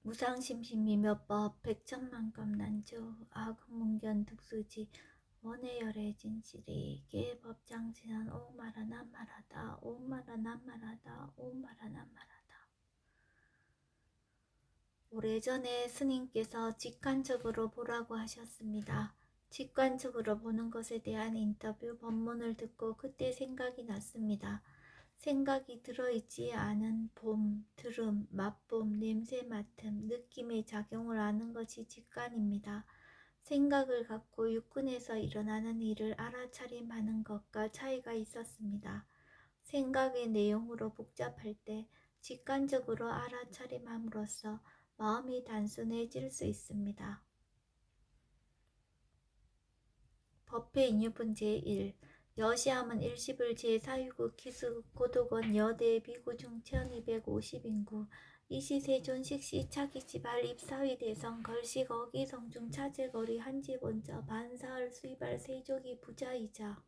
무상심신미묘법 백천만검난조 아금문견 득수지 원해열의 진실이 계법장진한 오마라난마라다 오마라난마라다 오마라난마라다. 오래전에 스님께서 직관적으로 보라고 하셨습니다. 직관적으로 보는 것에 대한 인터뷰 본문을 듣고 그때 생각이 났습니다. 생각이 들어있지 않은 봄, 들음, 맛봄, 냄새 맡음, 느낌의 작용을 아는 것이 직관입니다. 생각을 갖고 육군에서 일어나는 일을 알아차림하는 것과 차이가 있었습니다. 생각의 내용으로 복잡할 때 직관적으로 알아차림함으로써 마음이 단순해질 수 있습니다. 법회 인유분 제1 여시함은 일시불 제4유국 기수국 고독원 여대 비구중 1250인구 이시세존 식시 차기지발 입사위 대성 걸식 어기성중 차제거리 한지본저 반사을 수이발 세족이 부자이자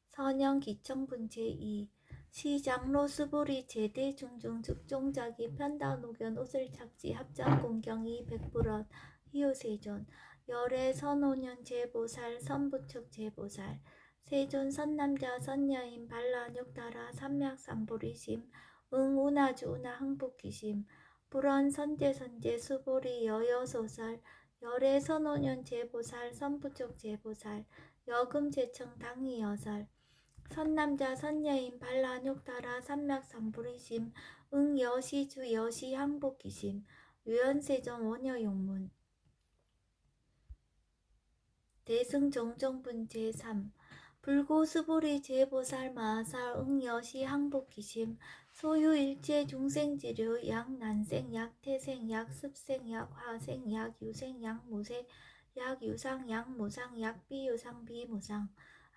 선영 기청분 제2 시장로 수보리 제대 중중 즉종자기 편다노견 옷을 착지 합장공경이 백불언 희우세존 열애 선오년 제보살 선부척 제보살 세존 선남자 선여인 반란욕다라 삼맥삼보리심 응우나주 우나 항복기심 불언 선제선제 수보리 여여소설 열애 선오년 제보살 선부척 제보살 여금제청 당이여설 선남자 선여인 반란욕다라 삼맥삼부리심 응여시주 여시항복기심 유연세전 원여용문 대승정정분 제3 불고스보리 제보살 마살 응여시 항복기심 소유일체 중생지류 약난생 약태생 약습생 약화생 약유생 약무생 약유상 약무상 약비유상 비무상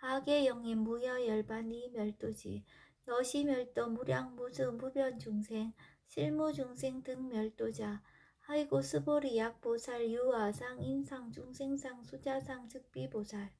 악의 영의 무여열반이 멸도지 여시멸도 무량무수 무변중생 실무중생 등 멸도자 하이고 스보리 약보살 유아상 인상 중생상 수자상 즉비보살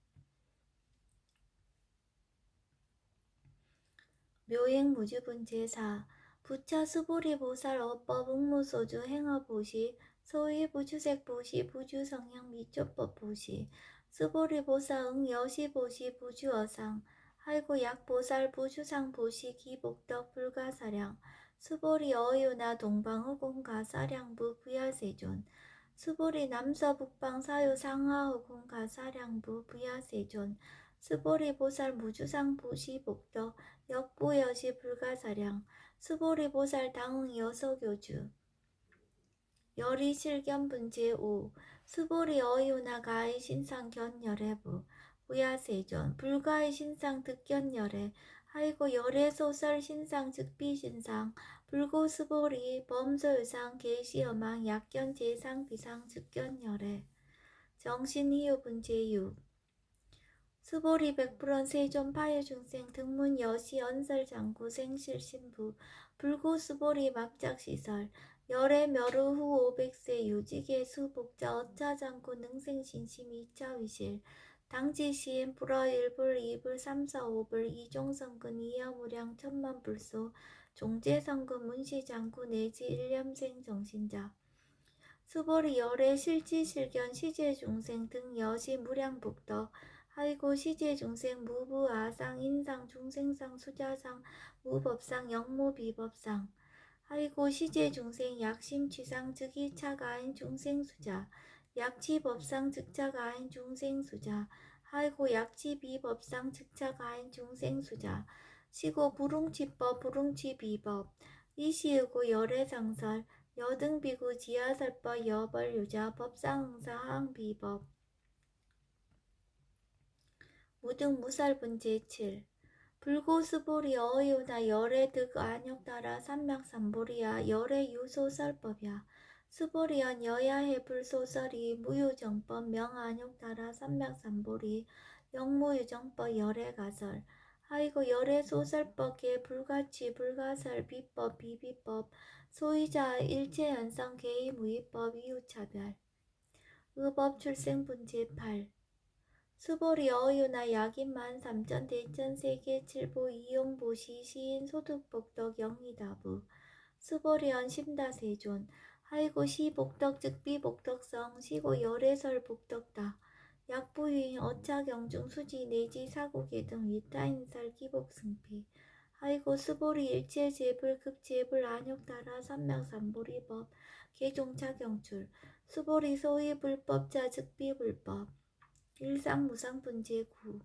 묘행무주분 제4 부차 수보리 보살 어법 응무소주 행어보시 소위 부주색보시 부주성향 미조법보시 수보리 보살 응여시보시 부주어상 하이고 약보살 부주상보시 기복덕 불가사량 수보리 어유나 동방후공가사량부 부야세존 수보리 남서북방 사유 상하후공가사량부 부야세존 수보리 보살 무주상 보시 복덕 역부여시 불가사량 수보리 보살 당응 여서교주 열이실견분 제5 수보리 어유나 가의 신상 견열애부 부야세존 불가의 신상 득견열애 하이고 열애소설 신상 즉비신상 불고수보리 범소유상 계시여망 약견 제상 비상 즉견열애 정신희유분 제6 수보리 백불원 세존 파유중생 등문 여시 언설 장구 생실 신부 불고 수보리 막작시설 열애 멸후 후 500세 유직의 수복자 어차장구 능생신심 이차위실 당지시인 불어 1불 2불 3사 5불 이종성근 이여무량 천만불소 종제성근 문시장구 내지 일념생 정신자 수보리 열애 실지실견 시제중생 등 여시 무량복덕 하이고 시제중생 무부아상 인상 중생상 수자상 무법상 영무비법상 하이고 시제중생 약심취상 즉이차가인 중생수자 약치법상 즉차가인 중생수자 하이고 약치비법상 즉차가인 중생수자 시고 부릉치법 부릉치비법 이시으고 열애상설 여등비구 지하설법 여벌유자 법상응사 항비법 무등무살분 제7 불고수보리 어유나 열애득 안욕따라 삼맥삼보리야 열애유소설법야 수보리연 여야해 불소설이 무유정법 명안욕따라 삼맥삼보리 영무유정법 열애가설 하이고 열애소설법계 불가치 불가설 비법 비비법 소유자 일체연성 개의무위법 이유차별 의법 출생분 제8 수보리 어유나 약인만 삼천 대천 세계 칠보 이용보시 시인 소득복덕 영리다부 수보리언 심다세존 하이고 시복덕 즉비복덕성 시고 열애설 복덕다 약부유인 어차경중 수지 내지 사고계 등 위타인설 기복승피 하이고 수보리 일체제불 급제불 안욕따라 삼명삼보리법 개종차경출 수보리 소위불법자 즉비불법 일상무상분제 구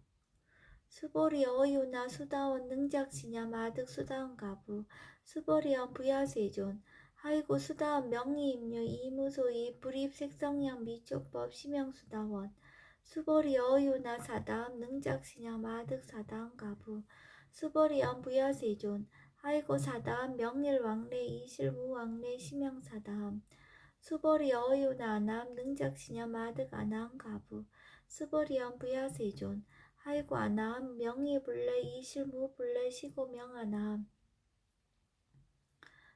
수보리 어유나 수다원 능작시냐 마득 수다원 가부 수보리언 부야세존 하이고 수다원 명의임류 이무소이 불입색성량 미촉법 심형수다원 수보리 어유나 사다음 능작시냐 마득 사다원 가부 수보리언 부야세존 하이고 사다음 명일왕래 이실무왕래 심형사다음 수보리 어유나 아남 능작시냐 마득 아나함 가부 수보리언 부야세존 하이고 아나함 명의불래 이실무불래 시고명아나함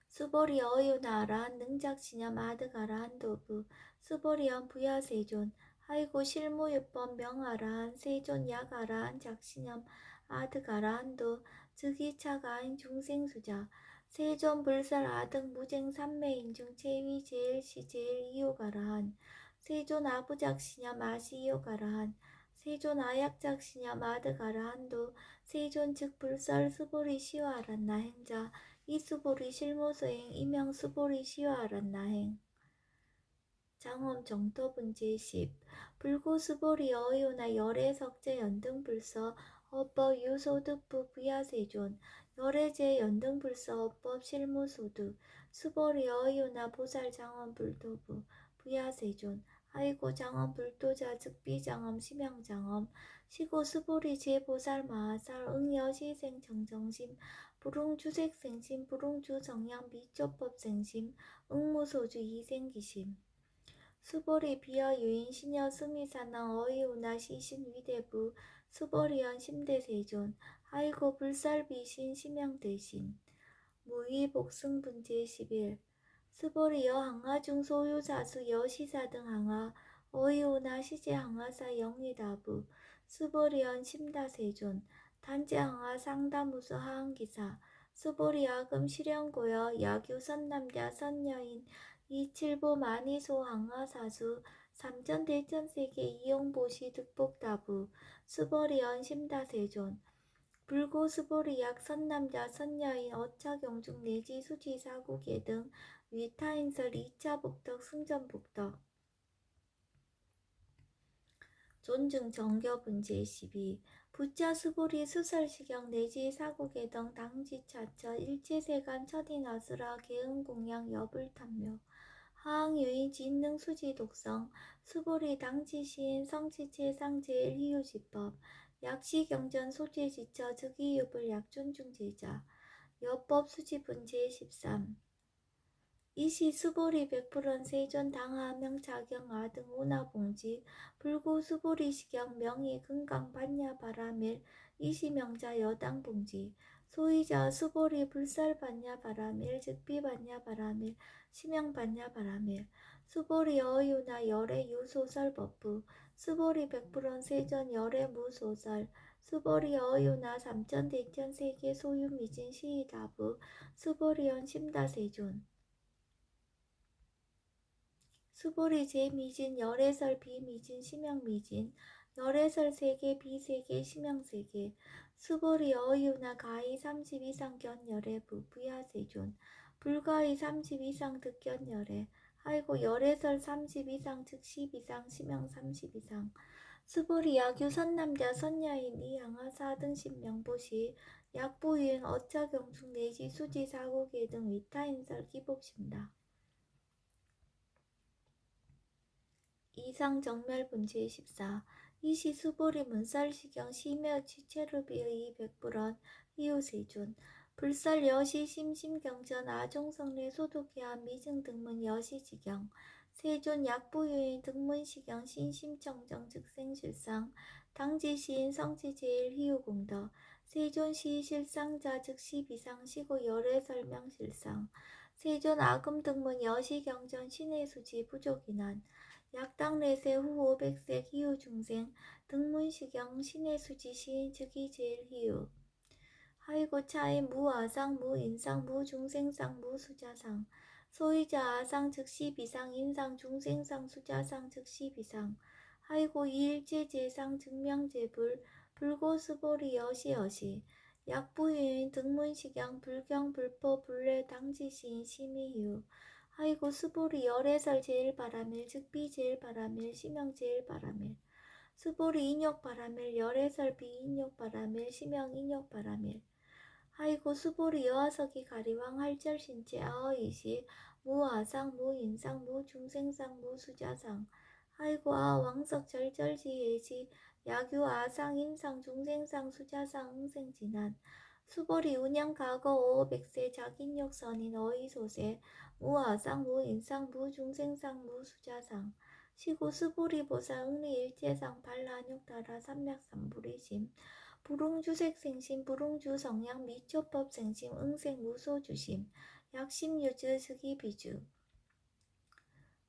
수보리 어유나 아라한 능작시냐 마득아라한 도부 수보리언 부야세존 하이고 실무유법 명아라한 세존 약아라한 작시념 아득아라한도 즉이차가인 중생수자 세존 불설 아득 무쟁 삼매인중 체위 제일시 제일 이요가라한 세존 아부작시냐 마시이요가라한 세존 아약작시냐 마득아라한도 세존 즉 불설 수보리 시와란 나행자 이수보리 실무소행 이명수보리 시와란 나행 장엄 정토분제 10 불고수보리 어유나 열애석제 연등불서 어법 유소득부 부야세존 열애제 연등불서 어법 실무소득 수보리 어유나 보살 장엄 불도부 부야세존 아이고 장엄 불도자 즉비장엄 심양장엄 시고 수보리 제보살 마하살 응여시생 정정심 불웅주색생심 불웅주정양 미조법생심 응무소주 이생기심 수보리 비어 유인 시녀 수미사나 어이우나 시신 위대부 수보리언 심대세존 아이고 불살비신 심양대신 무위 복승분제 11 수보리여 항하중 소유사수 여시사 등 항하 어이우나 시제 항하사 영리다부 수보리언 심다세존 단제 항하 상다무수 하항기사 수보리 아금 실현고여 야규 선남자 선여인 이칠보 만이소 항하사수 삼천대천세계 이용보시 득복다부 수보리언 심다세존 불고 수보리약 선남자 선여인 어차경중 내지 수지 사고계 등 위타인설 2차 복덕 승전복덕 존중 정교분제 12 부자 수보리 수설시경 내지 사고계 등 당지차처 일체세간 첫인아수라 계음공양 여불탐묘 하항유인 진능 수지독성 수보리 당지시인 성지체 상제일 희유지법 약시경전 소재지처 즉이유불 약존중제자 여법 수지분제 13 이시 수보리 백불원 세존 당하 명차경 아등 오나봉지 불고 수보리 시경 명의 금강 반야 바라밀 이시 명자 여당 봉지 소이자 수보리 불살 반야 바라밀 즉비 반야 바라밀 심양 반야 바라밀 수보리 어유나 열애 유소설 법부 수보리 백불원 세존 열애 무소설 수보리 어유나 삼천대천 세계 소유 미진 시이다부 수보리언 심다세존 수보리 제미진 열애설 비미진 심양미진 열애설 세계 비세계 심양세계 수보리 어유나 가히 30 이상 견열애 부야세존 불가히 30 이상 득견열애 아이고 열애설 30 이상 즉 10 이상 심양 30 이상 수보리 야규 선남자 선여인 이양하 4등 신명보시 약보유행 어차경중 내지 수지 사고계 등 위타인설 기복심다 이상정멸분제 14 이시 수보리 문살시경 시며 지체루비의 백불원 이유세존 불살 여시 심심경전 아종성례 소독기한 미증등문 여시지경 세존 약부유인 등문시경 신심청정 즉생실상 당지시인 성지제일 희유공덕 세존시 실상자 즉시 비상시고 열애설명실상 세존 아금등문 여시경전 신의수지 부족인한 약당내세 후 500세 희유중생 등문시경 신의수지 시인 즉이 제일 희유 하이고 차이 무아상 무인상 무중생상 무수자상 소이자 아상 즉시 비상 인상 중생상 수자상 즉시 비상 하이고 이일제 제상 증명제불 불고수보리 여시여시 약부유인 등문식양 불경 불포 불례 당지시인 심의유 하이고 수보리 열애설 제일바라밀 즉비 제일바라밀 심형 제일바라밀 수보리 인욕바라밀 열애설 비인욕바라밀 심형 인욕바라밀 하이고 수보리 여하석이 가리왕 할절신체 아어이시 무아상 무인상 무중생상 무수자상 하이고 아왕석 절절지예지 야규 아상 인상 중생상 수자상 응생진한 수보리 운양 과거 오백세 자긴욕 선인 어이소세 무아상 무인상 무중생상 무수자상 시고 수보리 보살 응리일체상 발라욕 따라 삼맥삼불이심 불웅주색생심 불웅주성양 미초법생심 응생무소주심 약심유즈 스기비주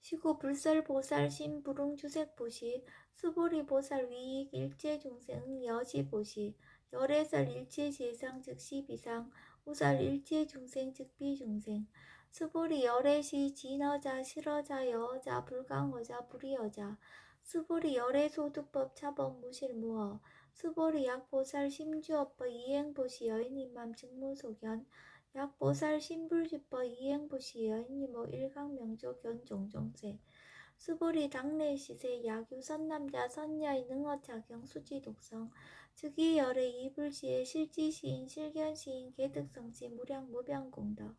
시고불설보살 신불웅주색보시 수보리보살 위익 일체중생 여지보시 열애설 일체재상 즉시비상 우설 일체중생 즉비중생 수보리 열애시 진어자 실어자 여어자 불강어자 불이어자 수보리 열애소득법 차법 무실무어 수보리 약보살 심주업법 이행보시 여인님맘 직무소견 약보살 신불주법 이행보시 여인님모 일강명조 견종종세 수보리 당내시세 야규 선남자 선녀의 능어작용 수지독성 즉위열의 이불시의 실지시인 실견시인 개득성시 무량무병공덕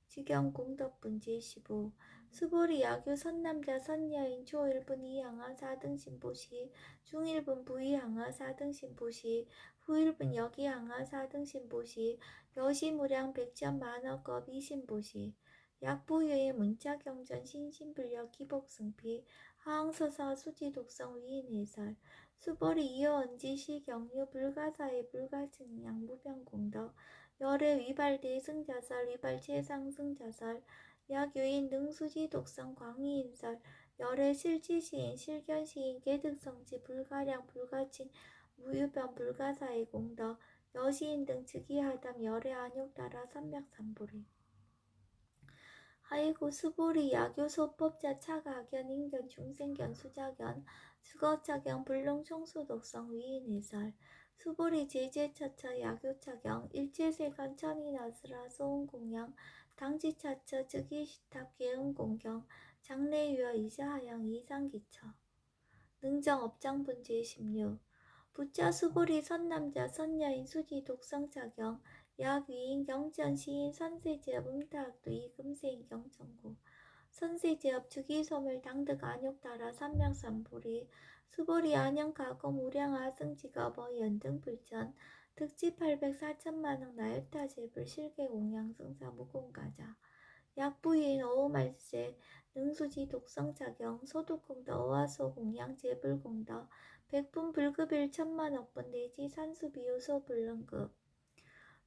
지경공덕분지 15 수보리 야규 선남자 선녀인 초일분 이항하 4등신보시 중일분 부이항하 4등신보시 후일분 여기항하 4등신보시 여시무량 백천만억겁 이신보시 약부유의 문자경전 신신불력 기복승피 하항서사 수지독성 위인해설 수보리 이어언지 시경유 불가사의 불가증량 무병공덕 열의 위발대 승자설 위발체상승자설 약유인 능수지 독성 광희인설 열의 실지시인 실견시인 개득성지 불가량 불가친 무유변 불가사의 공덕 여시인 등 즉위하담 열의 안욕 따라 삼맥삼보리 하이고 수보리 야교소법자 차가견 인견 중생견 수자견 수거차견 불능총수독성 위인해설 수보리 제제차처 야교차경 일체세간 천인아스라 소음공양 당지차처 즉위시탑 계음공경 장래유여 이자하양 이상기처 능정업장분 제16 부자 수보리 선남자 선녀인 수지 독성차경 약위인 경전 시인 선세제업 음타학도 이금세인 경천고 선세제업 즉위소멸 당득 안욕 따라 삼명삼보리 수보리 안영가검 우량아승지가버 연등불전 득지 800 4천만억 나유타제불 실계공양 승사 무공가자 약부인 어우말세 능수지 독성작용 소득공덕 어화소 공양 제불공덕 백분 불급일 천만억분 내지 산수비요소 불능급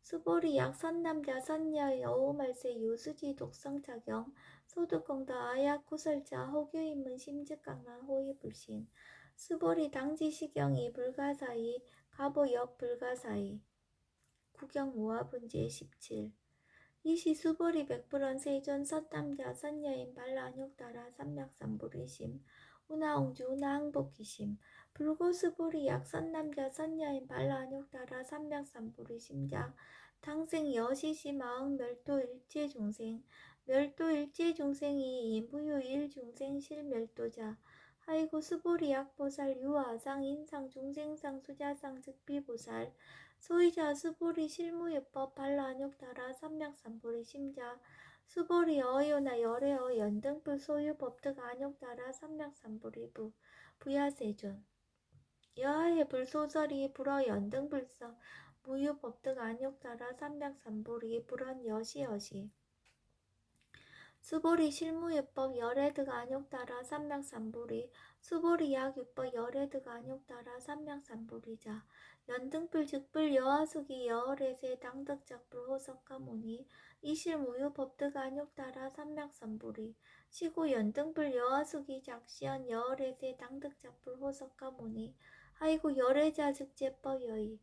수보리 약 선남자 선녀의 어우말세 유수지 독성작용 소득공덕 아약 구설자 호교인문 심즉강난 호위불신 수보리 당지시경이 불가사의 가보역 불가사의 구경모화분제 17 이시 수보리 백불원 세존 선남자 선녀인 발라욕 따라 삼맥삼보리심 운하옹주 운하항복기심 불고수보리 약 선남자 선녀인 발라욕 따라 삼맥삼보리심자 당생 여시시 마응 멸도 일체중생 멸도 일체중생이 무유 일중생 실멸도자 하이고 수보리 약보살 유아상 인상 중생상 수자상 즉비보살 소이자 수보리 실무예법 발라욕 따라 삼맥삼보리 심자 수보리 어요나 열애어 연등불 소유법득 안욕 따라 삼맥삼보리 부야세존 여하의 불소설이 불어 연등불성 무유법득 안욕 따라 삼맥삼보리 불언 여시여시 수보리 실무예법 열애득 안욕 따라 삼맥삼보리 수보리 약유법 열애득 안욕 따라 삼맥삼보리자 연등불 즉불 여하숙이 여월에세 당덕작불 호석가모니 이실무유 법득 안욕 따라 삼맥삼보리 시고 연등불 여하숙이 작시연 여월에세 당덕작불 호석가모니 하이고 열애자 즉제법 여의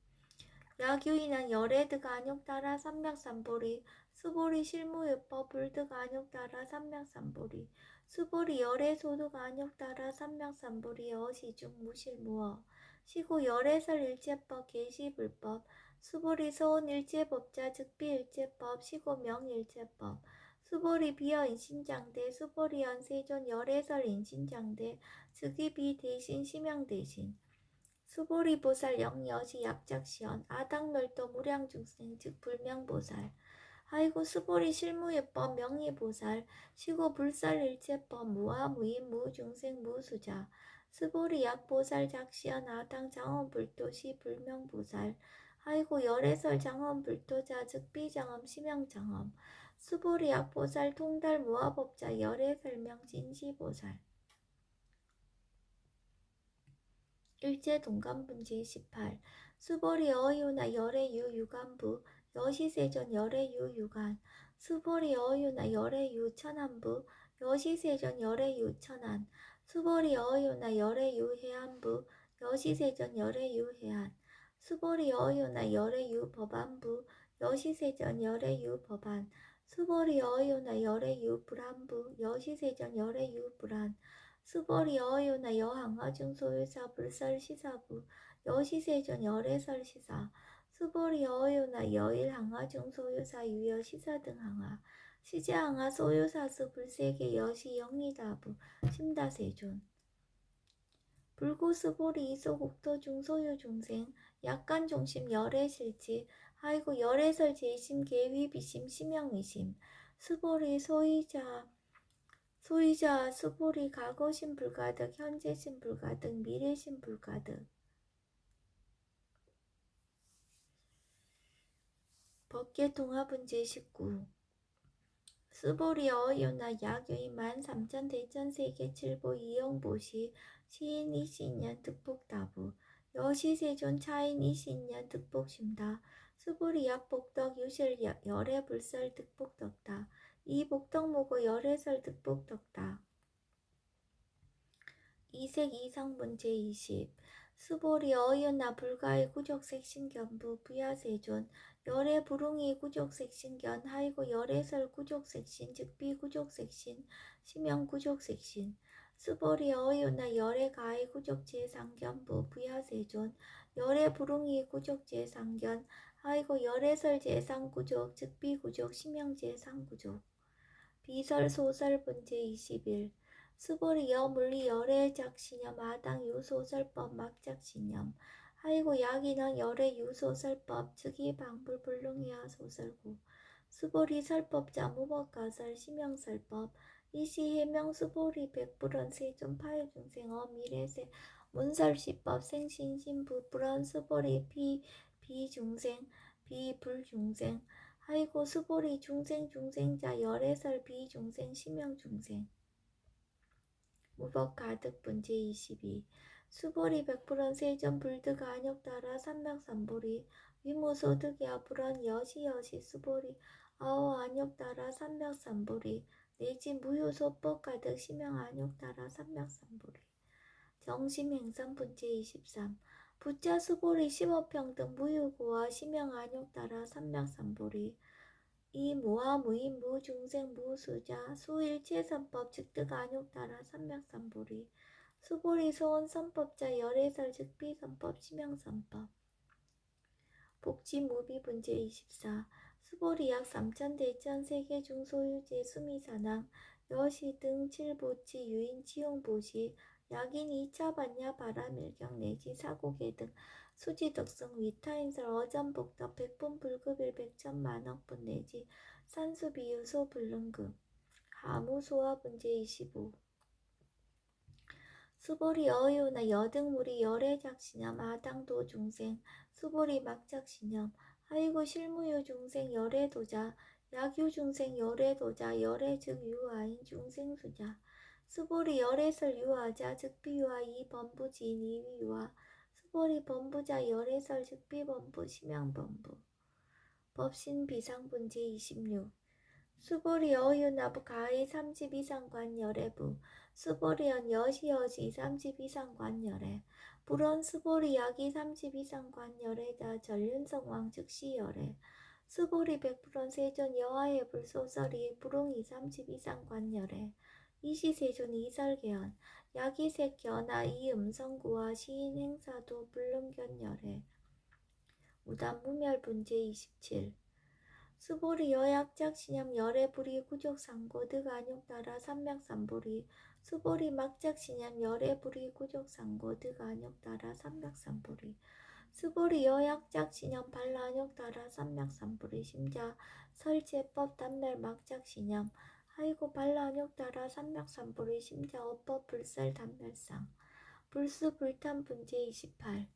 야규이는 열애드가 안욕따라 삼맥삼보리 수보리 실무유법 불드가 안욕따라 삼맥삼보리 수보리 열애소득가 안욕따라 삼맥삼보리 어시중 무실무어 시고 열애설 일체법 계시불법 수보리 소원 일체법자 즉비 일체법 시고 명일체법 수보리 비어 인신장대 수보리 연세존 열애설 인신장대 즉위비 대신 심양 대신 수보리 보살 영여시 약작시연 아당멸도 무량중생 즉 불명보살 아이고 수보리 실무예법 명의보살 시고 불살일체법 무아무인 무중생 무수자 수보리 약보살 작시연 아당 장엄불도시 불명보살 아이고 열애설 장엄불도자 즉 비장엄 심양장엄 수보리 약보살 통달 무아법자 열애설명 진시보살 일제동감분지 18 수보리 어유나 열애유 유간부 여시세존 열애유 유간 수보리 어유나 열애유 천안부 여시세존 열애유 천안 수보리 어유나 열애유 해안부 여시세존 열애유 해안 수보리 어유나 열애유 법안부 여시세존 열애유 법안 수보리 어유나 열애유 불안부 여시세존 열애유 불안 수보리 어유나 여항아중 소유사 불설시사부 여시세존 열애설시사 수보리 어유나 여일항아중 소유사 유여시사 등항아 시제항아 소유사수 불세계 여시 영리다부 심다세존 불고수보리 이소국토 중소유 중생 약간 중심 열애실지 아이고 열애설 제심 계위비심 심영위심 수보리 소이자 수보리 과거심 불가득 현재심 불가득 미래심 불가득 법계통합은제 19 수보리 어유나 약유인 13,000 대천세계 칠보 이영보시 시인 이신년 득복다부 여시세존 차인 이신년 득복심다 수보리 약복덕 유실 열애불설 득복덕다 이복덕모고 열애설 득복덕다 이색 이상문제 20 수보리 어유나 불가의 구족색신견부 부야세존 열애 불웅이 구족색신견 하이고 열애설 구족색신 즉비 구족색신 심영 구족색신 수보리 어유나 열애 가의 구족제상견부 부야세존 열애 불웅이 구족제상견 하이고 열애설 제상구족 즉비 구족 심영 제상구족 비설 소설 문제 21 수보리 여물리 열애 작신념 아당 유소설법 막작신념 하이고 약인은 열애 유소설법 즉이 방불 불능이야 소설구 수보리 설법자 무법가설 심영설법 이시 해명 수보리 백불원 세존 파유중생 어미래세 문설시법 생신신부 불원 수보리 비중생 비불중생 하이고 수보리 중생자 열애설 비중생 심영중생 무법가득분제 22 수보리 백불원 세전 불드가 안욕따라 삼맥삼보리 위무소득야 불원 여시 수보리 아오 안욕따라 삼맥삼보리 내지 무효소법 가득 심영 안욕따라 삼맥삼보리 정심행선분제 23 부자 수보리 심업평등 무효고와 심영 안욕따라 삼맥삼보리 이 무아무인 무중생 무수자 수일체선법 즉득 안욕따라 삼맥삼보리 수보리 소원선법자 열애설 즉비선법 심영선법 복지무비분제 24 수보리 약 3천 대천 세계 중소유제 수미사낭 여시 등 칠보치 유인 치용보시 약인 2차 반야 바람일경 내지 사고계 등 수지덕성 위타인설 어전복덕 백분불급일 백천만억분 내지 산수비유소 불능금 하무소화분제 25 수보리 어유나 여등무리 열애작신염 아당도 중생 수보리 막작신염 하이고 실무유 중생 열애도자 약유중생 열애도자 열애 즉 유아인 중생수자 수보리 열애설 유아자 즉비유아 이범부지인 이위유아 수보리 범부자 열애설 즉비범부 심양범부 법신비상분제 26 수보리 어유나부 가이 삼집이상관 열애부 수보리연 여시여시 삼집이상관 열애 불원 수보리 야기 삼집이상관 열애자 전륜성왕 즉시 열애 수보리 백불원 세존 여하의 불소설이 불웅이 삼집이상관 열애 이시세존 이설계연 야기색 견하 이음성구와 시인 행사도 불능견 열애 우단 무멸분제 27 수보리 여약작 신염 열애불이 구족상고 득안욕 따라 삼맥삼보리 수보리 막작 신염 열애불이 구족상고 득안욕 따라 삼맥삼보리 수보리 여약작 신염 발란욕 따라 삼맥삼보리 심자 설제법 단멸 막작 신염 하이고 발란욕 따라 삼맥삼보리 심자 어법 불설 단멸상 불수 불탄 분제 28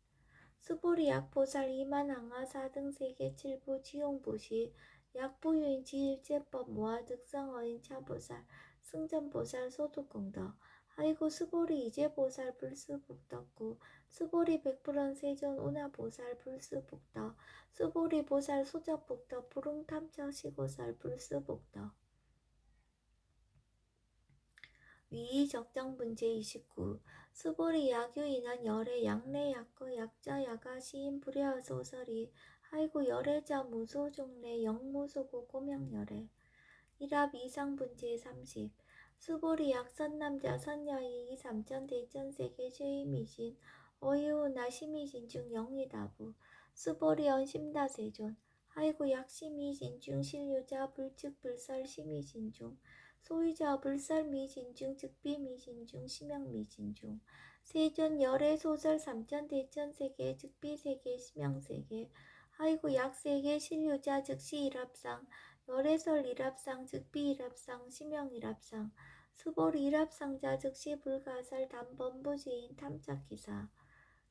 수보리 약보살 이만항하 사등세계 칠보 지용보시 약보유인 지일제법 모아득성어인 차보살 승전보살 소득공덕 하이고 수보리 이제보살 불수복덕구 수보리 백불원 세존 운하보살 불수복덕 수보리 보살 소적복덕 불웅탐처 시고살 불수복덕 위의 적정분제 29 수보리 야규인한 열애 양내 약거 약자 야가 시인 불야 소설이 하이고 열애자 무소종래 영무소고 고명열애 일합 이상분제 30 수보리 약선남자 선여이 삼천 대천세계 죄임이신 어이오나 심이신 중 영리다부 수보리 언심다세존 하이고 약심이신 중 신류자 불측 불설 심이신 중 소유자 불설 미신 중 즉비 미신 중 심형 미신 중 세존 열애 소설 삼천 대천세계 즉비세계 심형세계 하이고 약세계 신류자 즉시 일합상 열애설 일합상 즉비 일합상 심형 일합상 수보리 일합상자 즉시 불가설 단번부지인 탐착기사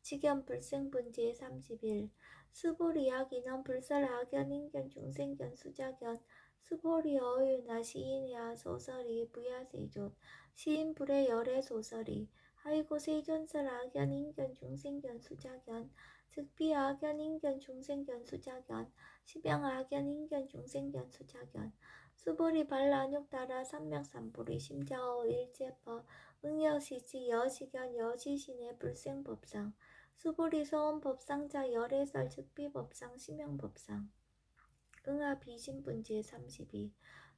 직연 불생분제 31 수보리 약인원 불설 악연 인견 중생견 수작견 수보리 어유나 시인야 소설이 부야세존 시인 불의 열애 소설이 하이고 세존설 악연 인견 중생견 수작견 즉비 악연 인견 중생견 수작견 시병 악연 인견 중생견 수작견 수보리 발란욕 따라 삼맥삼보리 심자어 일제법 응여시지 여시견 여시신의 불생법상 수보리 소원법상자 열애설 즉비법상 심형법상 응하 비신분제 32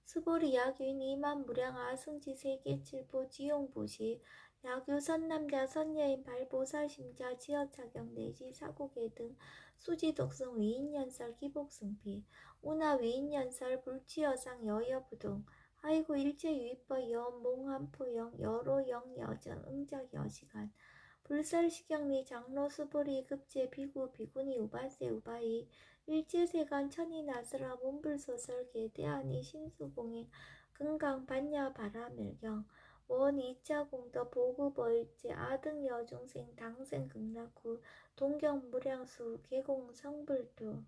수보리 야규인 이만 무량아 승지 세계칠보 지용보시 야규 선남자 선여인 발보살 심자 지어차경 내지 사고계 등 수지독성 위인연설 기복승피 운하 위인연설 불치여상 여여부동 하이고 일체유입법 여원 몽한포영 여로영 여전 응작 여시간 불설시경리 장로 수보리 급제 비구 비구니 우바세 우바이 일제세간 천이나스라 문불소설 개대하니 신수봉행 금강 반야 바라멸경 원 2차 공덕 보급어일제 아등여중생 당생 극락후 동경 무량수 개공 성불도